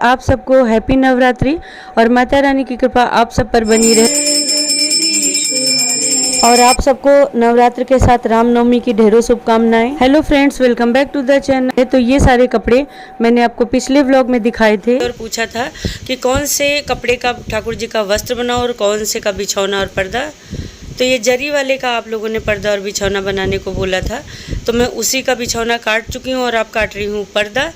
आप सबको हैप्पी नवरात्रि और माता रानी की कृपा आप सब पर बनी रहे और आप सबको नवरात्र के साथ रामनवमी की ढेरों शुभकामनाएं। Hello friends, welcome back to the channel. तो ये सारे कपड़े मैंने आपको पिछले व्लॉग में दिखाए थे और पूछा था कि कौन से कपड़े का ठाकुर जी का वस्त्र बनाओ और कौन से का बिछौना और पर्दा। तो ये जरी वाले का आप लोगों ने पर्दा और बिछौना बनाने को बोला था, तो मैं उसी का बिछौना काट चुकी हूँ और अब काट रही हूँ पर्दा।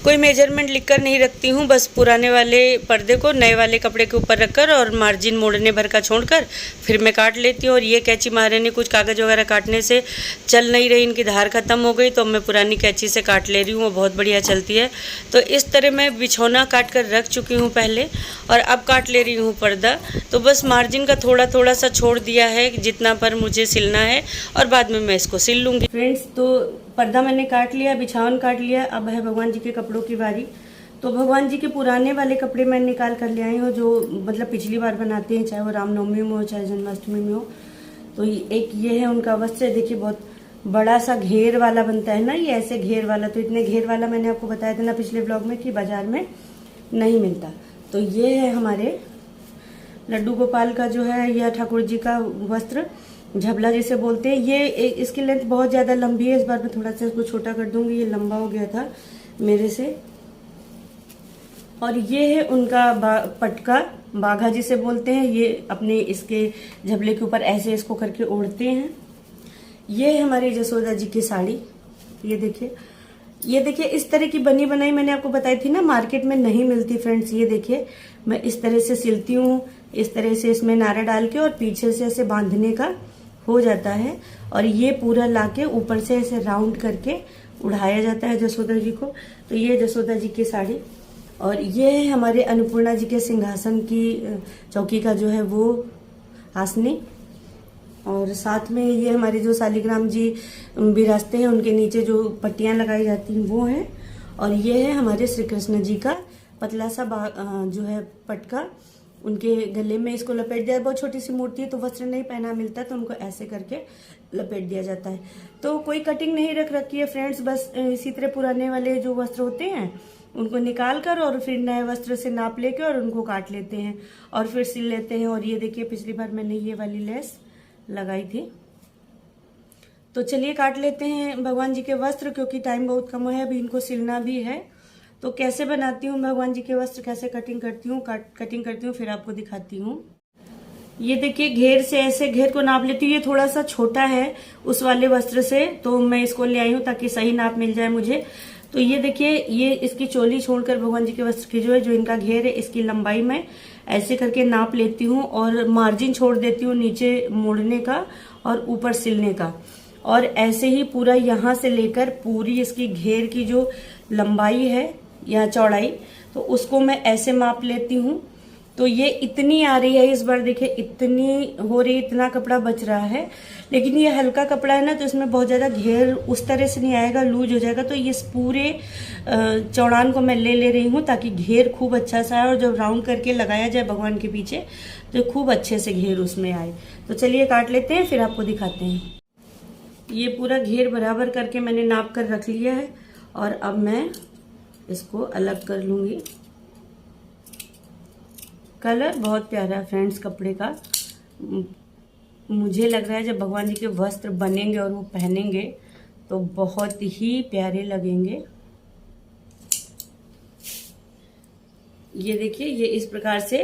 कोई मेजरमेंट लिखकर नहीं रखती हूँ, बस पुराने वाले पर्दे को नए वाले कपड़े के ऊपर रखकर और मार्जिन मोड़ने भर का छोड़कर फिर मैं काट लेती हूँ। और ये कैंची मारे ने कुछ कागज़ वगैरह काटने से चल नहीं रही, इनकी धार ख़त्म हो गई, तो मैं पुरानी कैंची से काट ले रही हूँ, वो बहुत बढ़िया चलती है। तो इस तरह मैं बिछौना काट कर रख चुकी हूँ पहले और अब काट ले रही हूँ पर्दा। तो बस मार्जिन का थोड़ा थोड़ा सा छोड़ दिया है जितना पर मुझे सिलना है और बाद में मैं इसको सिल लूँगी। फ्रेंड्स, तो पर्दा मैंने काट लिया, बिछावन काट लिया, अब है भगवान जी के कपड़ों की बारी। तो भगवान जी के पुराने वाले कपड़े मैं निकाल कर ले आई हूँ, जो मतलब पिछली बार बनाते हैं, चाहे वो रामनवमी में हो चाहे जन्माष्टमी में हो। तो एक ये है उनका वस्त्र, देखिए बहुत बड़ा सा घेर वाला बनता है ना, ये ऐसे घेर वाला। तो इतने घेर वाला मैंने आपको बताया था ना पिछले ब्लॉग में कि बाजार में नहीं मिलता। तो ये है हमारे लड्डू गोपाल का जो है यह ठाकुर जी का वस्त्र, झबला जिसे बोलते हैं। ये इसकी लेंथ बहुत ज़्यादा लंबी है, इस बार मैं थोड़ा सा इसको छोटा कर दूंगी, ये लंबा हो गया था मेरे से। और ये है उनका पटका, बाघा जिसे बोलते हैं, ये अपने इसके झबले के ऊपर ऐसे इसको करके ओढ़ते हैं। ये है हमारी जसोदा जी की साड़ी, ये देखिए इस तरह की बनी बनाई मैंने आपको बताई थी ना, मार्केट में नहीं मिलती फ्रेंड्स। ये देखिए मैं इस तरह से सिलती हूँ, इस तरह से इसमें नारा डाल के और पीछे से ऐसे बांधने का हो जाता है और ये पूरा लाके ऊपर से ऐसे राउंड करके उड़ाया जाता है जसोदा जी को। तो ये जसोदा जी की साड़ी। और ये है हमारे अन्नपूर्णा जी के सिंहासन की चौकी का जो है वो आसनी। और साथ में ये हमारे जो शालिग्राम जी विराजते हैं उनके नीचे जो पट्टियां लगाई जाती हैं वो हैं। और ये है हमारे श्री कृष्ण जी का पतला सा जो है पटका, उनके गले में इसको लपेट दिया। बहुत छोटी सी मूर्ति है तो वस्त्र नहीं पहना मिलता, तो उनको ऐसे करके लपेट दिया जाता है। तो कोई कटिंग नहीं रख रखी है फ्रेंड्स, बस इसी तरह पुराने वाले जो वस्त्र होते हैं उनको निकाल कर और फिर नए वस्त्र से नाप लेके और उनको काट लेते हैं और फिर सिल लेते हैं। और ये देखिए पिछली बार मैंने ये वाली लेस लगाई थी। तो चलिए काट लेते हैं भगवान जी के वस्त्र, क्योंकि टाइम बहुत कम है, अभी इनको सिलना भी है। तो कैसे बनाती हूँ भगवान जी के वस्त्र, कैसे कटिंग करती हूँ फिर आपको दिखाती हूँ। ये देखिए घेर से ऐसे घेर को नाप लेती हूँ, ये थोड़ा सा छोटा है उस वाले वस्त्र से, तो मैं इसको ले आई हूँ ताकि सही नाप मिल जाए मुझे। तो ये देखिए ये इसकी चोली छोड़कर भगवान जी के वस्त्र की जो है, जो इनका घेर है, इसकी लंबाई में ऐसे करके नाप लेती हूँ और मार्जिन छोड़ देती हूँ नीचे मोड़ने का और ऊपर सिलने का। और ऐसे ही पूरा यहाँ से लेकर पूरी इसकी घेर की जो लंबाई है या चौड़ाई, तो उसको मैं ऐसे माप लेती हूँ। तो ये इतनी आ रही है इस बार, देखिए इतनी हो रही, इतना कपड़ा बच रहा है। लेकिन ये हल्का कपड़ा है ना, तो इसमें बहुत ज्यादा घेर उस तरह से नहीं आएगा, लूज हो जाएगा। तो ये पूरे चौड़ान को मैं ले रही हूँ ताकि घेर खूब अच्छा सा आए और जब राउंड करके लगाया जाए भगवान के पीछे तो खूब अच्छे से घेर उसमें आए। तो चलिए काट लेते हैं फिर आपको दिखाते हैं। ये पूरा घेर बराबर करके मैंने नाप कर रख लिया है और अब मैं इसको अलग कर लूंगी। कलर बहुत प्यारा है फ्रेंड्स कपड़े का, मुझे लग रहा है जब भगवान जी के वस्त्र बनेंगे और वो पहनेंगे तो बहुत ही प्यारे लगेंगे। ये देखिए ये इस प्रकार से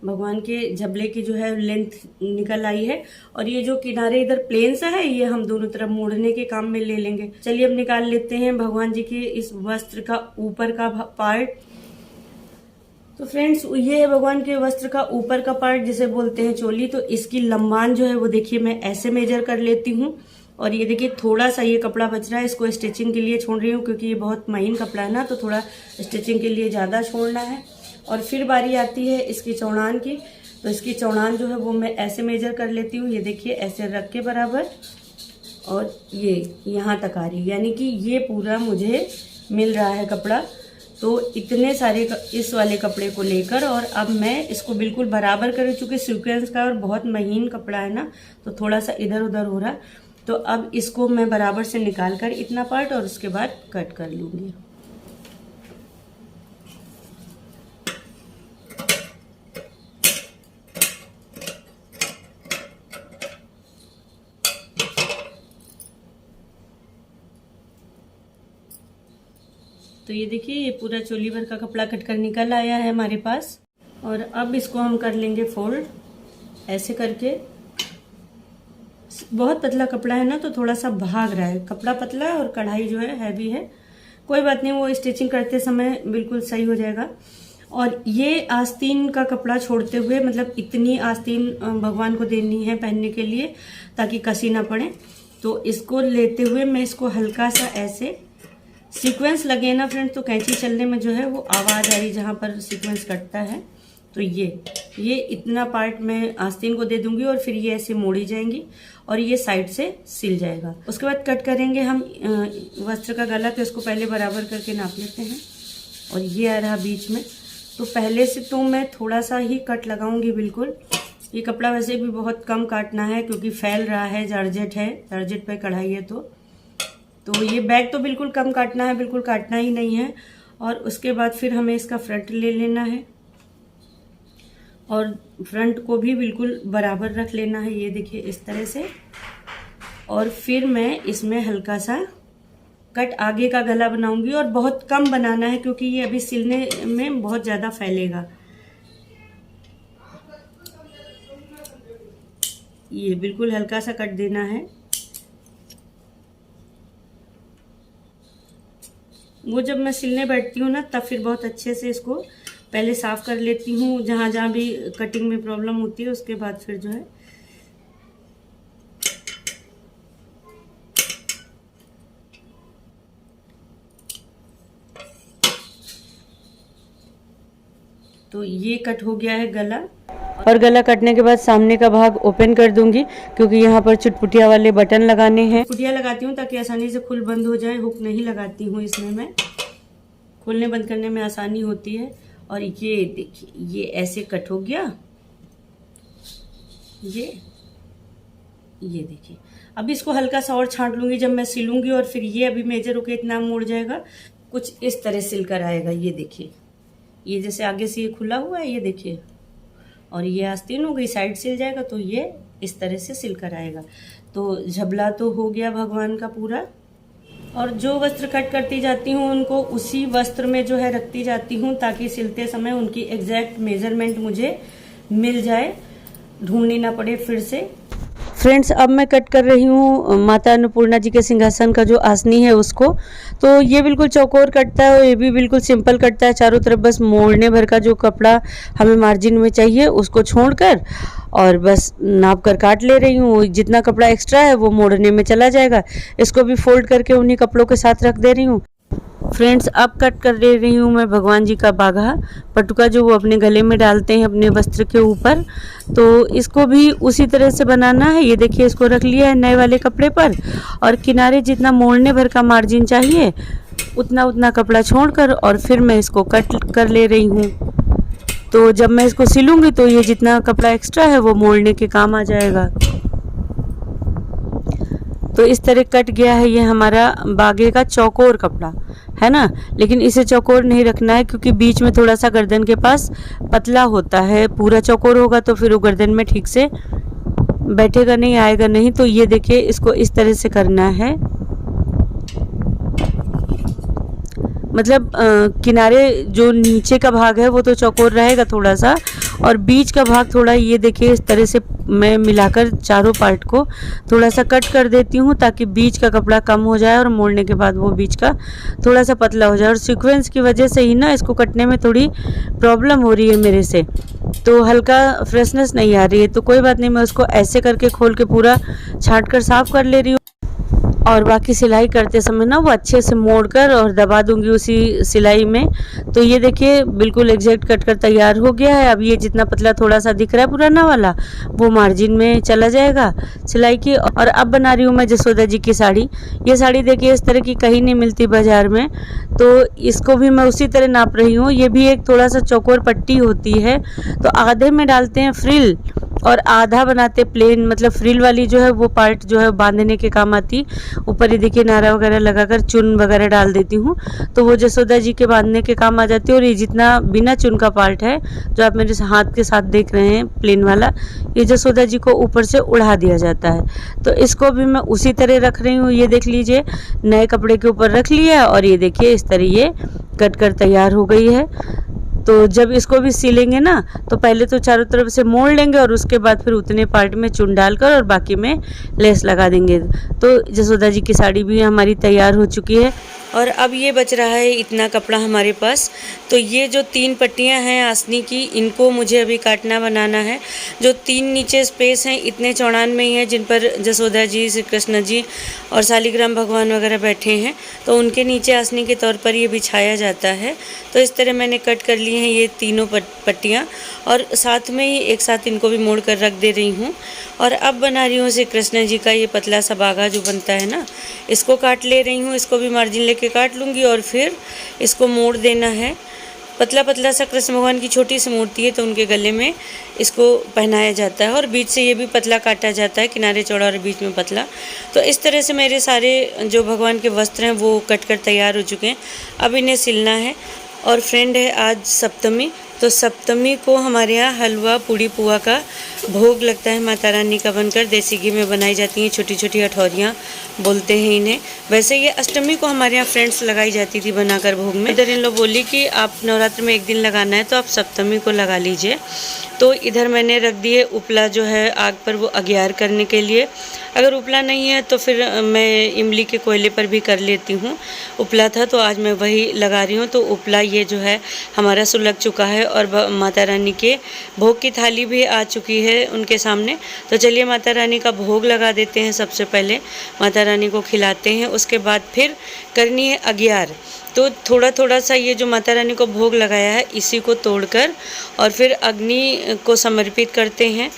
भगवान के झबले की जो है लेंथ निकल आई है और ये जो किनारे इधर प्लेन सा है ये हम दोनों तरफ मोड़ने के काम में ले लेंगे। चलिए अब निकाल लेते हैं भगवान जी के इस वस्त्र का ऊपर का पार्ट। तो फ्रेंड्स ये है भगवान के वस्त्र का ऊपर का पार्ट जिसे बोलते हैं चोली। तो इसकी लंबान जो है वो देखिए मैं ऐसे मेजर कर लेती हूँ। और ये देखिए थोड़ा सा ये कपड़ा बच रहा है, इसको स्टिचिंग के लिए छोड़ रही हूँ क्योंकि ये बहुत महीन कपड़ा है ना, तो थोड़ा स्टिचिंग के लिए ज्यादा छोड़ना है। और फिर बारी आती है इसकी चौड़ान की। तो इसकी चौड़ान जो है वो मैं ऐसे मेजर कर लेती हूँ, ये देखिए ऐसे रख के बराबर, और ये यहाँ तक आ रही है, यानी कि ये पूरा मुझे मिल रहा है कपड़ा। तो इतने सारे इस वाले कपड़े को लेकर और अब मैं इसको बिल्कुल बराबर कर चुकी, सीक्वेंस का और बहुत महीन कपड़ा है ना, तो थोड़ा सा इधर उधर हो रहा। तो अब इसको मैं बराबर से निकाल कर इतना पार्ट और उसके बाद कट कर लूँगी। तो ये देखिए ये पूरा चोली भर का कपड़ा कट कर निकल आया है हमारे पास। और अब इसको हम कर लेंगे फोल्ड ऐसे करके। बहुत पतला कपड़ा है ना तो थोड़ा सा भाग रहा है, कपड़ा पतला है और कढ़ाई जो है हैवी है। कोई बात नहीं, वो स्टिचिंग करते समय बिल्कुल सही हो जाएगा। और ये आस्तीन का कपड़ा छोड़ते हुए, मतलब इतनी आस्तीन भगवान को देनी है पहनने के लिए ताकि कसी ना पड़े। तो इसको लेते हुए मैं इसको हल्का सा ऐसे, सीक्वेंस लगे ना फ्रेंड तो कैंची चलने में जो है वो आवाज़ आ रही जहाँ पर सीक्वेंस कटता है। तो ये इतना पार्ट मैं आस्तीन को दे दूंगी और फिर ये ऐसे मोड़ी जाएंगी और ये साइड से सिल जाएगा। उसके बाद कट करेंगे हम वस्त्र का गला, तो इसको पहले बराबर करके नाप लेते हैं। और ये आ रहा बीच में, तो पहले से तो मैं थोड़ा सा ही कट लगाऊंगी बिल्कुल। ये कपड़ा वैसे भी बहुत कम काटना है क्योंकि फैल रहा है, जॉर्जेट है, जॉर्जेट पे कढ़ाई है। तो ये बैग तो बिल्कुल कम काटना है, बिल्कुल काटना ही नहीं है। और उसके बाद फिर हमें इसका फ्रंट ले लेना है और फ्रंट को भी बिल्कुल बराबर रख लेना है, ये देखिए इस तरह से। और फिर मैं इसमें हल्का सा कट आगे का गला बनाऊंगी और बहुत कम बनाना है क्योंकि ये अभी सिलने में बहुत ज़्यादा फैलेगा। ये बिल्कुल हल्का सा कट देना है। वो जब मैं सिलने बैठती हूँ ना तब फिर बहुत अच्छे से इसको पहले साफ कर लेती हूँ, जहाँ जहाँ भी कटिंग में प्रॉब्लम होती है। उसके बाद फिर जो है तो ये कट हो गया है गला। और गला कटने के बाद सामने का भाग ओपन कर दूंगी क्योंकि यहाँ पर चुटपुटिया वाले बटन लगाने हैं। चुटपुटिया लगाती हूँ ताकि आसानी से खुल बंद हो जाए। हुक नहीं लगाती हूँ इसमें, मैं खोलने बंद करने में आसानी होती है। और ये देखिए ये ऐसे कट हो गया, ये देखिए। अब इसको हल्का सा और छांट लूंगी जब मैं सिलूंगी और फिर ये अभी मेजर होके इतना मुड़ जाएगा, कुछ इस तरह सिल कर आएगा। ये देखिए, ये जैसे आगे से ये खुला हुआ है, ये देखिए, और ये आस्तीन हो गई, साइड सिल जाएगा तो ये इस तरह से सिल कर आएगा। तो झबला तो हो गया भगवान का पूरा। और जो वस्त्र कट करती जाती हूँ उनको उसी वस्त्र में जो है रखती जाती हूँ ताकि सिलते समय उनकी एग्जैक्ट मेजरमेंट मुझे मिल जाए, ढूंढनी ना पड़े फिर से। फ्रेंड्स, अब मैं कट कर रही हूँ माता अन्नपूर्णा जी के सिंहासन का जो आसनी है उसको। तो ये बिल्कुल चौकोर कटता है और ये भी बिल्कुल सिंपल कटता है। चारों तरफ बस मोड़ने भर का जो कपड़ा हमें मार्जिन में चाहिए उसको छोड़कर और बस नाप कर काट ले रही हूँ। जितना कपड़ा एक्स्ट्रा है वो मोड़ने में चला जाएगा। इसको भी फोल्ड करके उन्हीं कपड़ों के साथ रख दे रही हूँ। फ्रेंड्स, अब कट कर ले रही हूँ मैं भगवान जी का बाघा पटुका, जो वो अपने गले में डालते हैं अपने वस्त्र के ऊपर। तो इसको भी उसी तरह से बनाना है। ये देखिए, इसको रख लिया है नए वाले कपड़े पर और किनारे जितना मोड़ने भर का मार्जिन चाहिए उतना कपड़ा छोड़कर और फिर मैं इसको कट कर ले रही हूँ। तो जब मैं इसको सिलूंगी तो ये जितना कपड़ा एक्स्ट्रा है वो मोड़ने के काम आ जाएगा। तो इस तरह कट गया है ये हमारा बागे का चौकोर कपड़ा, है ना। लेकिन इसे चौकोर नहीं रखना है क्योंकि बीच में थोड़ा सा गर्दन के पास पतला होता है। पूरा चौकोर होगा तो फिर वो गर्दन में ठीक से बैठेगा नहीं, आएगा नहीं। तो ये देखिए, इसको इस तरह से करना है। मतलब किनारे जो नीचे का भाग है वो तो चौकोर रहेगा थोड़ा सा, और बीच का भाग थोड़ा, ये देखिए इस तरह से मैं मिलाकर चारों पार्ट को थोड़ा सा कट कर देती हूँ ताकि बीच का कपड़ा कम हो जाए और मोड़ने के बाद वो बीच का थोड़ा सा पतला हो जाए। और सीक्वेंस की वजह से ही ना इसको कटने में थोड़ी प्रॉब्लम हो रही है मेरे से, तो हल्का फ्रेशनेस नहीं आ रही है। तो कोई बात नहीं, मैं उसको ऐसे करके खोल के पूरा छाँट कर साफ कर ले रही हूँ और बाकी सिलाई करते समय ना वो अच्छे से मोड़कर और दबा दूंगी उसी सिलाई में। तो ये देखिए बिल्कुल एग्जैक्ट कट कर तैयार हो गया है। अब ये जितना पतला थोड़ा सा दिख रहा है पुराना वाला वो मार्जिन में चला जाएगा सिलाई की। और अब बना रही हूँ मैं जसोदा जी की साड़ी। ये साड़ी देखिए इस तरह की कहीं नहीं मिलती बाजार में, तो इसको भी मैं उसी तरह नाप रही हूँ। ये भी एक थोड़ा सा चौकोर पट्टी होती है, तो आधे में डालते हैं फ्रिल और आधा बनाते प्लेन, मतलब फ्रिल वाली जो है वो पार्ट जो है बांधने के काम आती। ऊपर ये देखिए नारा वगैरह लगाकर चुन वगैरह डाल देती हूँ, तो वो जसोदा जी के बांधने के काम आ जाती है। और ये जितना बिना चुन का पार्ट है जो आप मेरे हाथ के साथ देख रहे हैं प्लेन वाला, ये जसोदा जी को ऊपर से उड़ा दिया जाता है। तो इसको भी मैं उसी तरह रख रही हूँ। ये देख लीजिए, नए कपड़े के ऊपर रख लिया और ये देखिए इस तरह ये कट कर तैयार हो गई है। तो जब इसको भी सिलेंगे ना, तो पहले तो चारों तरफ से मोड़ लेंगे और उसके बाद फिर उतने पार्ट में चुन डालकर और बाकी में लेस लगा देंगे। तो जसोदा जी की साड़ी भी हमारी तैयार हो चुकी है। और अब ये बच रहा है इतना कपड़ा हमारे पास। तो ये जो 3 पट्टियां हैं आसनी की, इनको मुझे अभी काटना बनाना है। जो 3 नीचे स्पेस हैं इतने चौड़ान में ही हैं जिन पर जसोदा जी, श्री कृष्ण जी और शालिग्राम भगवान वगैरह बैठे हैं, तो उनके नीचे आसनी के तौर पर ये बिछाया जाता है। तो इस तरह मैंने कट कर लिए हैं ये तीनों पट्टियाँ और साथ में ही एक साथ इनको भी मोड़ कर रख दे रही हूँ। और अब बना रही हूँ श्री कृष्ण जी का ये पतला सा बागा जो बनता है ना, इसको काट ले रही हूँ। इसको भी मार्जिन लेके काट लूँगी और फिर इसको मोड़ देना है। पतला पतला सा कृष्ण भगवान की छोटी सी मूर्ति है, तो उनके गले में इसको पहनाया जाता है और बीच से ये भी पतला काटा जाता है, किनारे चौड़ा और बीच में पतला। तो इस तरह से मेरे सारे जो भगवान के वस्त्र हैं वो कट कर तैयार हो चुके हैं। अब इन्हें सिलना है। और फ्रेंड है आज सप्तमी, तो सप्तमी को हमारे यहाँ हलवा पूड़ी पुआ का भोग लगता है माता रानी का बनकर। देसी घी में बनाई जाती हैं, छोटी छोटी हठौरियाँ बोलते हैं इन्हें। वैसे ये अष्टमी को हमारे यहाँ फ्रेंड्स लगाई जाती थी बनाकर भोग में। इधर इन लोग बोली कि आप नवरात्र में एक दिन लगाना है तो आप सप्तमी को लगा लीजिए। तो इधर मैंने रख दिए उपला जो है आग पर, वो अग्यार करने के लिए। अगर उपला नहीं है तो फिर मैं इमली के कोयले पर भी कर लेती हूँ। उपला था तो आज मैं वही लगा रही हूँ। तो उपला ये जो है हमारा सुलग चुका है और माता रानी के भोग की थाली भी आ चुकी है उनके सामने। तो चलिए माता रानी का भोग लगा देते हैं। सबसे पहले माता रानी को खिलाते हैं, उसके बाद फिर करनी है अग्यार। तो थोड़ा थोड़ा सा ये जो माता रानी को भोग लगाया है इसी को तोड़कर और फिर अग्नि को समर्पित करते हैं।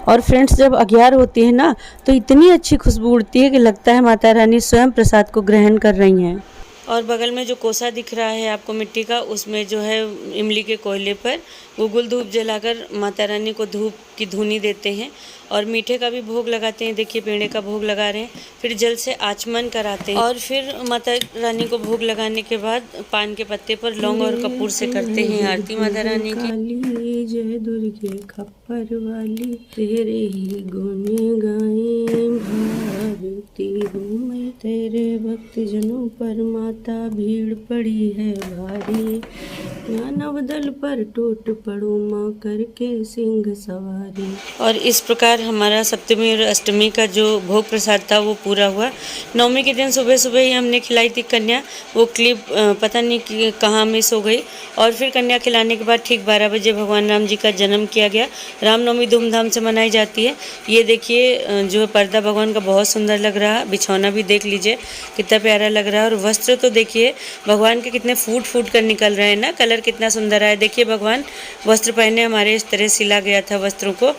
और फ्रेंड्स जब अग्यार होती है ना, तो इतनी अच्छी खुशबू उड़ती है कि लगता है माता रानी स्वयं प्रसाद को ग्रहण कर रही हैं। और बगल में जो कोसा दिख रहा है आपको मिट्टी का, उसमें जो है इमली के कोयले पर गुगुल धूप जलाकर माता रानी को धूप की धुनी देते हैं। और मीठे का भी भोग लगाते हैं, देखिए पेड़े का भोग लगा रहे हैं। फिर जल से आचमन कराते हैं और फिर माता रानी को भोग लगाने के बाद पान के पत्ते पर लौंग और कपूर से करते हैं आरती माता रानी की। जय दुर्गे खप्पर वाली, तेरे ही गुण गाएं भारती हूँ मैं, तेरे भक्त जनों पर माता भीड़ पड़ी है भारी, मानव दल पर टूट पड़ो माँ करके सिंह सवारी। और इस प्रकार हमारा सप्तमी और अष्टमी का जो भोग प्रसाद था वो पूरा हुआ। नवमी के दिन सुबह सुबह ही हमने खिलाई थी कन्या, वो क्लिप पता नहीं कहाँ मिस हो गई। और फिर कन्या खिलाने के बाद ठीक 12 बजे भगवान राम जी का जन्म किया गया। रामनवमी धूमधाम से मनाई जाती है। ये देखिए जो है पर्दा भगवान का बहुत सुंदर लग रहा है, बिछौना भी देख लीजिए कितना प्यारा लग रहा है। और वस्त्र तो देखिए भगवान के कितने फूट फूट कर निकल रहे हैं ना, कलर कितना सुंदर है। देखिए भगवान वस्त्र पहने हमारे इस तरह सिला गया था वस्त्रों को।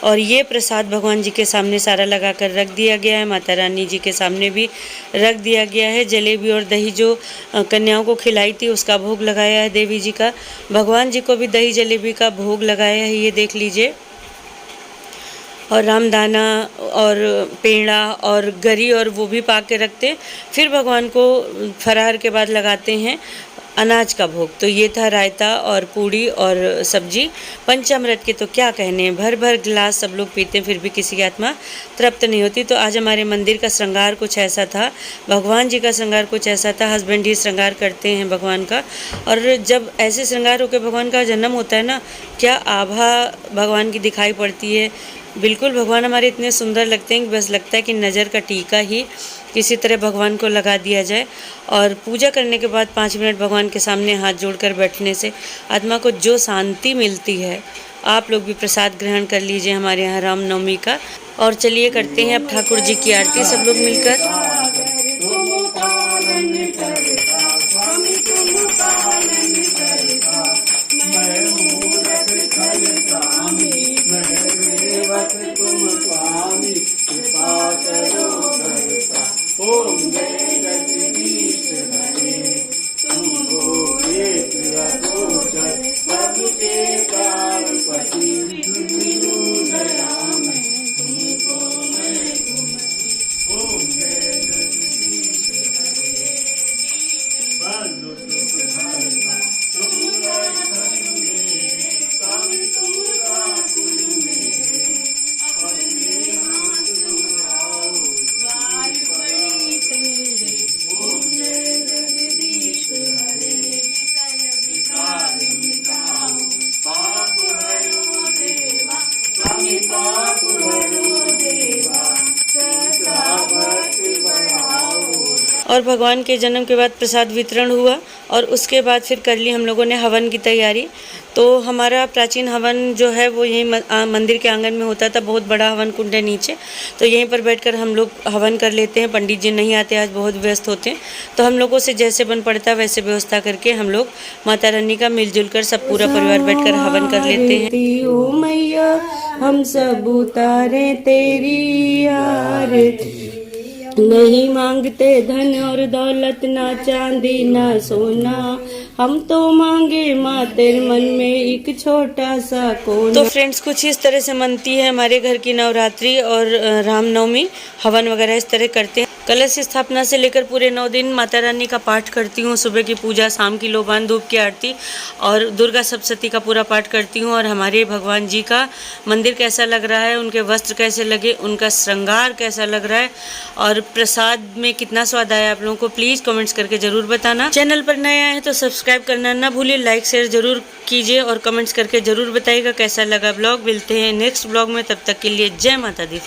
और ये प्रसाद भगवान जी के सामने सारा लगा कर रख दिया गया है, माता रानी जी के सामने भी रख दिया गया है। जलेबी और दही जो कन्याओं को खिलाई थी उसका भोग लगाया है देवी जी का। भगवान जी को भी दही जलेबी का भोग लगाया है, ये देख लीजिए। और रामदाना और पेड़ा और गरी और वो भी पाक के रखते हैं। फिर भगवान को फरार के बाद लगाते हैं अनाज का भोग। तो ये था रायता और पूड़ी और सब्जी। पंचामृत के तो क्या कहने हैं, भर भर गिलास सब लोग पीते हैं, फिर भी किसी की आत्मा तृप्त नहीं होती। तो आज हमारे मंदिर का श्रृंगार कुछ ऐसा था, भगवान जी का श्रृंगार कुछ ऐसा था। हस्बैंड ही श्रृंगार करते हैं भगवान का। और जब ऐसे श्रृंगार होकर भगवान का जन्म होता है ना, क्या आभा भगवान की दिखाई पड़ती है। बिल्कुल भगवान हमारे इतने सुंदर लगते हैं कि बस लगता है कि नज़र का टीका ही किसी तरह भगवान को लगा दिया जाए। और पूजा करने के बाद 5 मिनट भगवान के सामने हाथ जोड़कर बैठने से आत्मा को जो शांति मिलती है। आप लोग भी प्रसाद ग्रहण कर लीजिए हमारे यहाँ रामनवमी का। और चलिए करते हैं अब ठाकुर जी की आरती सब लोग मिलकर। सबके प्राणपति विष्णु दया और भगवान के जन्म के बाद प्रसाद वितरण हुआ और उसके बाद फिर कर ली हम लोगों ने हवन की तैयारी। तो हमारा प्राचीन हवन जो है वो यहीं मंदिर के आंगन में होता था, बहुत बड़ा हवन कुंड है नीचे, तो यहीं पर बैठकर हम लोग हवन कर लेते हैं। पंडित जी नहीं आते, आज बहुत व्यस्त होते हैं, तो हम लोगों से जैसे बन पड़ता वैसे व्यवस्था करके हम लोग माता रानी का मिलजुल कर सब पूरा परिवार बैठकर हवन कर लेते हैं। ओ मैया हम सब उतारे तेरी आरती, नहीं मांगते धन और दौलत, ना चांदी ना सोना, हम तो मांगे माँ तेरे मन में एक छोटा सा कोना। तो फ्रेंड्स कुछ इस तरह से मनती है हमारे घर की नवरात्रि और रामनवमी, हवन वगैरह इस तरह करते हैं। कलश स्थापना से लेकर पूरे 9 दिन माता रानी का पाठ करती हूँ, सुबह की पूजा, शाम की लोबान धूप की आरती और दुर्गा सप्तशती का पूरा पाठ करती हूँ। और हमारे भगवान जी का मंदिर कैसा लग रहा है, उनके वस्त्र कैसे लगे, उनका श्रृंगार कैसा लग रहा है और प्रसाद में कितना स्वाद आया आप लोगों को, प्लीज़ कमेंट्स करके ज़रूर बताना। चैनल पर नए आए हैं तो सब्सक्राइब करना ना भूलिए, लाइक शेयर ज़रूर कीजिए और कमेंट्स करके ज़रूर बताइएगा कैसा लगा ब्लॉग। मिलते हैं नेक्स्ट ब्लॉग में, तब तक के लिए जय माता दी।